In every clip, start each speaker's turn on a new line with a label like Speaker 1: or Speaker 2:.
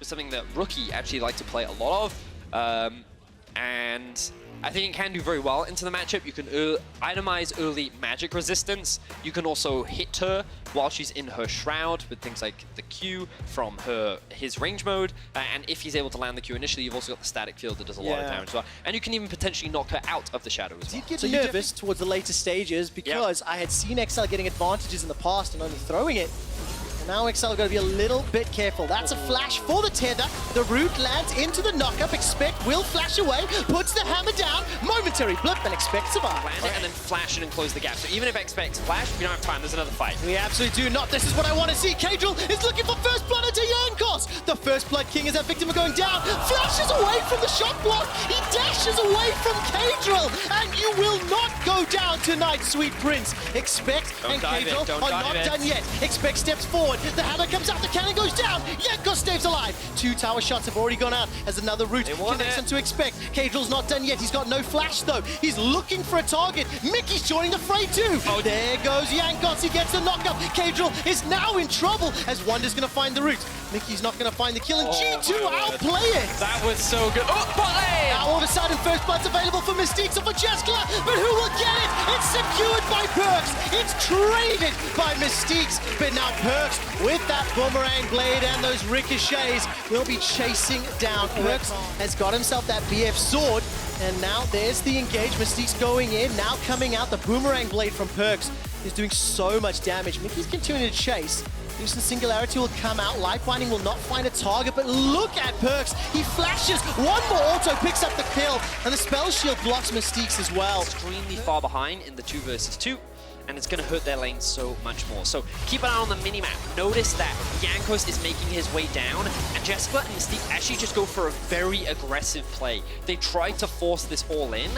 Speaker 1: was something that Rookie actually liked to play a lot of. And I think it can do very well into the matchup. You can itemize early magic resistance. You can also hit her while she's in her shroud with things like the Q from his range mode. And if he's able to land the Q initially, you've also got the static field that does a lot of damage as well. And you can even potentially knock her out of the shadow as well.
Speaker 2: I did get nervous towards the later stages because I had seen XL getting advantages in the past and only throwing it. And now XL got to be a little bit careful. That's a flash for the tether. The root lands into the knockup. Expect will flash away, puts the hammer down. Momentary blip and Expect survive.
Speaker 1: Land it and then flash it and close the gap. So even if Expect's flash, we don't have time. There's another fight.
Speaker 2: We absolutely do not. This is what I want to see. Kadriel is looking for first blood into Jankos. The first blood king is that victim of going down. Flashes away from the shot block. He dashes away from Kadriel. And you will not go down tonight, sweet prince. Expect and Kadriel are not done yet. Expect steps forward. The hammer comes out, the cannon goes down. Jankos stays alive. 2 tower shots have already gone out as another route connects him to Expect. Kadriel's not done yet. He's got no flash though. He's looking for a target. Mickey's joining the fray too. Oh, there goes Jankos. He gets the knockup. Kadriel is now in trouble as Wonder's going to find the route. Mickey's not going to find the kill, and G2 outplay it.
Speaker 1: That was so good. Oh, volley!
Speaker 2: Now all of a sudden, first blood's available for Mystiques or for Jeskla, but who will get it? It's secured by Perkz. It's traded by Mystiques, but now Perkz with that boomerang blade and those ricochets will be chasing down. Perkz has got himself that BF sword, and now there's the engage. Mystiques going in, now coming out. The boomerang blade from Perkz is doing so much damage. Mickey's continuing to chase. Houston Singularity will come out. Life Binding will not find a target, but look at Perkz. He flashes. One more auto picks up the kill, and the spell shield blocks Mystiques as well.
Speaker 1: Extremely far behind in the 2 versus 2, and it's going to hurt their lane so much more. So keep an eye on the minimap. Notice that Jankos is making his way down, and Jeskla and Mystique actually just go for a very aggressive play. They try to force this all in,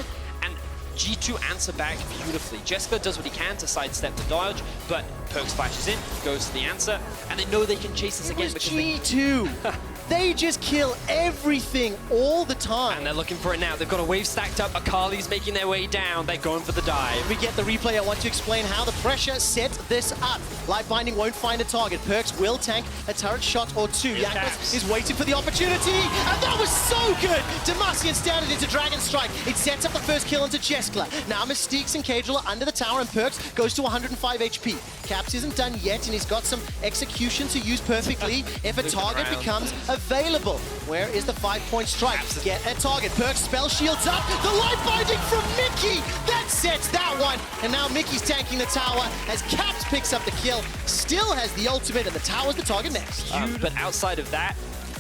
Speaker 1: and G2 answer back beautifully. Jeskla does what he can to sidestep the dodge, but Perkz flashes in, goes to the answer, and they know they can chase this again because
Speaker 2: G2. They just kill everything all the time.
Speaker 1: And they're looking for it now. They've got a wave stacked up. Akali's making their way down. They're going for the dive.
Speaker 2: We get the replay. I want to explain how the pressure set this up. Life Binding won't find a target. Perkz will tank a turret shot or 2. Jankos is waiting for the opportunity. And that was so good. Demacian standard into Dragon Strike. It sets up the first kill into Jeskla. Now Mystiques and Kadriel are under the tower, and Perkz goes to 105 HP. Caps isn't done yet, and he's got some execution to use perfectly if a target becomes available. Where is the 5-point strike? Get a target. Perkz spell shields up. The Life Binding from Mickey. That sets that one. And now Mickey's tanking the tower as Caps picks up the kill. Still has the ultimate, and the tower's the target next.
Speaker 1: But outside of that,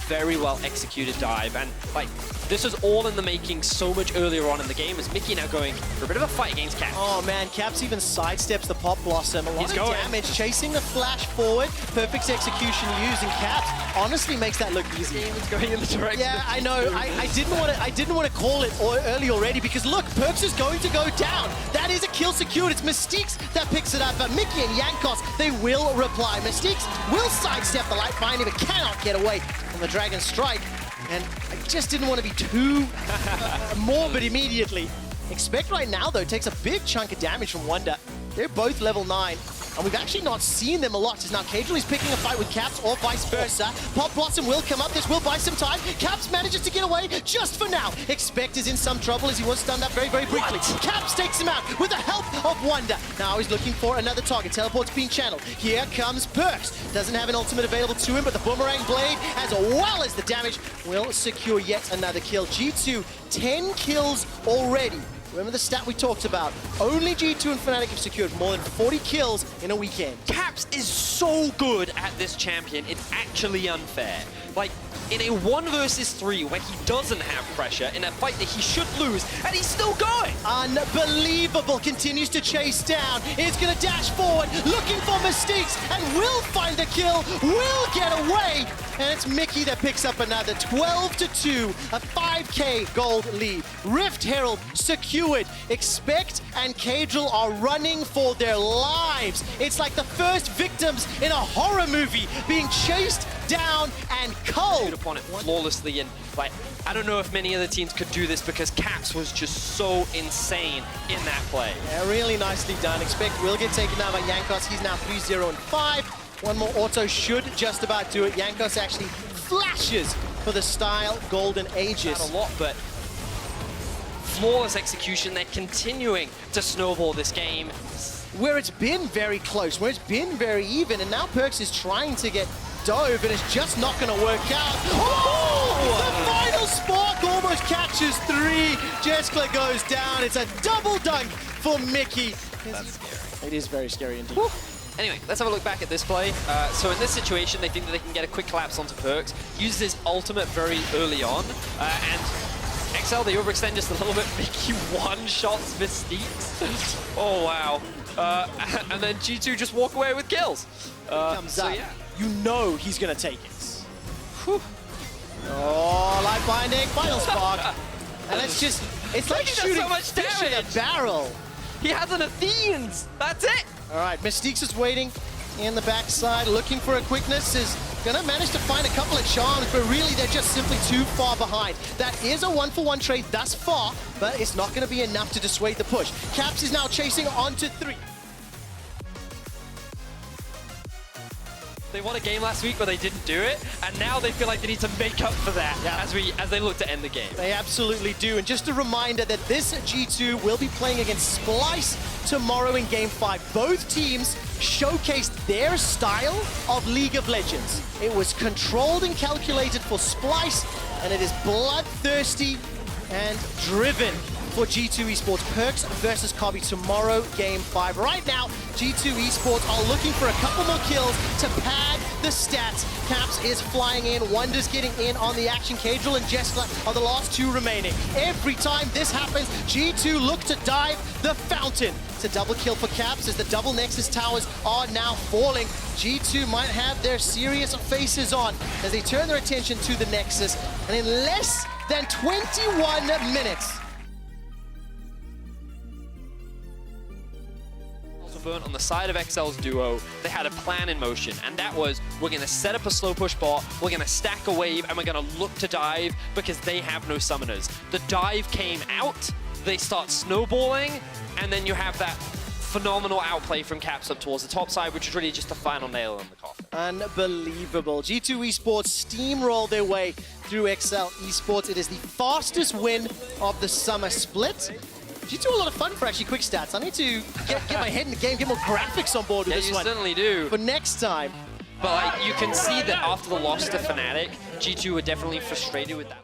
Speaker 1: very well executed dive, and like this was all in the making so much earlier on in the game as Mickey now going for a bit of a fight against Caps.
Speaker 2: Oh man, Caps even sidesteps the Pop Blossom. A lot of damage, chasing the flash forward. Perfect execution used, and Caps honestly makes that look easy.
Speaker 1: It's going in the direction.
Speaker 2: Yeah, I know. I didn't want to call it early already because look, Perkz is going to go down. That is a kill secured. It's Mystiques that picks it up, but Mickey and Jankos, they will reply. Mystiques will sidestep the Light Binding, but cannot get away from the Dragon Strike. And I just didn't want to be too morbid immediately. Expect right now, though, takes a big chunk of damage from Wonder. They're both level 9. And we've actually not seen them a lot, as now Kadriel is picking a fight with Caps or vice versa. Pop Blossom will come up, this will buy some time. Caps manages to get away just for now. Expect is in some trouble as he was stunned up very, very briefly. Caps takes him out with the help of Wonder. Now he's looking for another target. Teleport's being channeled. Here comes Perkz. Doesn't have an ultimate available to him, but the Boomerang Blade, as well as the damage, will secure yet another kill. G2, 10 kills already. Remember the stat we talked about. Only G2 and Fnatic have secured more than 40 kills in a weekend.
Speaker 1: Caps is so good at this champion, it's actually unfair. Like, in a 1 versus 3 where he doesn't have pressure, in a fight that he should lose, and he's still going!
Speaker 2: Unbelievable, continues to chase down. He's gonna dash forward, looking for Mystiques, and will find the kill, will get away! And it's Mickey that picks up another 12-2, a 5k gold lead. Rift Herald secured. Expect and Kadriel are running for their lives. It's like the first victims in a horror movie being chased down and culled.
Speaker 1: Upon it flawlessly, and like I don't know if many other teams could do this because Caps was just so insane in that play.
Speaker 2: Yeah, really nicely done. Expect will get taken down by Jankos. He's now 3-0-5. One more auto should just about do it. Jankos actually flashes for the Style Golden Ages.
Speaker 1: Not a lot, but flawless execution. They're continuing to snowball this game.
Speaker 2: Where it's been very close, where it's been very even, and now Perkz is trying to get dove, and it's just not going to work out. Oh! The final spark almost catches 3. Jeskla goes down. It's a double dunk for Mickey.
Speaker 1: That's scary.
Speaker 2: It is very scary indeed.
Speaker 1: Woo. Anyway, let's have a look back at this play. So in this situation, they think that they can get a quick collapse onto Perkz. Uses his ultimate very early on, and XL, they overextend just a little bit. Mickey one-shots Mystiques. Oh, wow. And then G2 just walk away with kills.
Speaker 2: Comes
Speaker 1: so
Speaker 2: up.
Speaker 1: yeah.
Speaker 2: You know he's going to take it. Whew. Oh, light binding, final spark. And it's just, it's like
Speaker 1: He does
Speaker 2: shooting
Speaker 1: so much
Speaker 2: fish in a
Speaker 1: damage.
Speaker 2: barrel.
Speaker 1: He has an Athenians. That's it.
Speaker 2: All right, Mystiques is waiting in the backside, looking for a quickness, is going to manage to find a couple of charms, but really they're just simply too far behind. That is a 1-for-1 trade thus far, but it's not going to be enough to dissuade the push. Caps is now chasing on to 3.
Speaker 1: They won a game last week where they didn't do it, and now they feel like they need to make up for that as they look to end the game.
Speaker 2: They absolutely do. And just a reminder that this G2 will be playing against Splice tomorrow in Game 5. Both teams showcased their style of League of Legends. It was controlled and calculated for Splice, and it is bloodthirsty and driven for G2 Esports. Perkz versus Kobe tomorrow, Game 5. Right now, G2 Esports are looking for a couple more kills to pad the stats. Caps is flying in, Wonder's getting in on the action. Cadril and Jeskla are the last 2 remaining. Every time this happens, G2 look to dive the fountain. It's a double kill for Caps as the double Nexus towers are now falling. G2 might have their serious faces on as they turn their attention to the Nexus. And in less than 21 minutes,
Speaker 1: burn on the side of XL's duo, they had a plan in motion, and that was, we're going to set up a slow push bot, we're going to stack a wave, and we're going to look to dive because they have no summoners. The dive came out, they start snowballing, and then you have that phenomenal outplay from Caps up towards the top side, which is really just the final nail in the coffin.
Speaker 2: Unbelievable. G2 Esports steamrolled their way through XL Esports. It is the fastest win of the summer split. G2 a lot of fun for actually quick stats. I need to get my head in the game, get more graphics on board with this one.
Speaker 1: Yeah, you certainly do.
Speaker 2: For next time.
Speaker 1: But like, you can see that after the loss to Fnatic, G2 were definitely frustrated with that.